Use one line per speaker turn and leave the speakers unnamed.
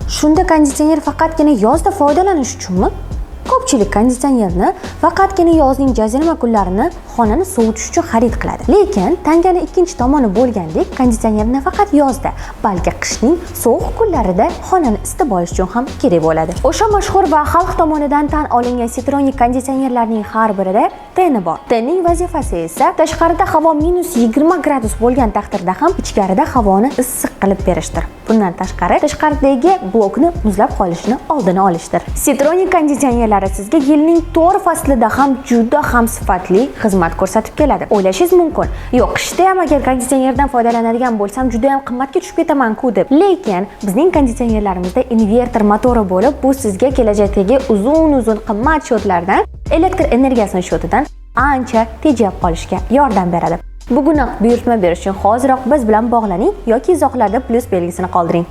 Shunda konditsioner faqatgina yozda foydalanish uchunmi? Ko'pchilik konditsionerni faqatgina yozning jazirama kunlarini xonani sovutish uchun xarid qiladi. Lekin tanganing ikkinchi tomoni bo'lgandek, konditsioner nafaqat yozda, balki qishning sovuq kunlarida xonani isitib olish uchun ham kerak bo'ladi. O'sha mashhur va xalq tomonidan tan olingan Citronik konditsionerlarning har birida teni bor. Tenning vazifasi esa tashqarida havo -20 gradus bo'lgan taqdirda ham ichkarida havoni issiq qilib berishdir. Bundan tashqaridagi blokni muzlab qolishini oldini olishdir. Citronik konditsionerlari sizga yilning 4 faslida ham juda ham sifatli xizmat ko'rsatib keladi. O'ylashingiz mumkin, yo'q, qishda ham agar konditsionerdan foydalanadigan bo'lsam, juda ham qimmatga tushib ketaman-ku deb. Lekin bizning konditsionerlarimizda invertor motori bo'lib, bu sizga kelajakdagi uzun qimmat shotlardan, elektr energiyasini shotidan ancha tejab qolishga yordam beradi. Bugunoq buyurtma berish uchun hoziroq biz bilan bog'laning yoki izohlarda plus belgisini qoldiring.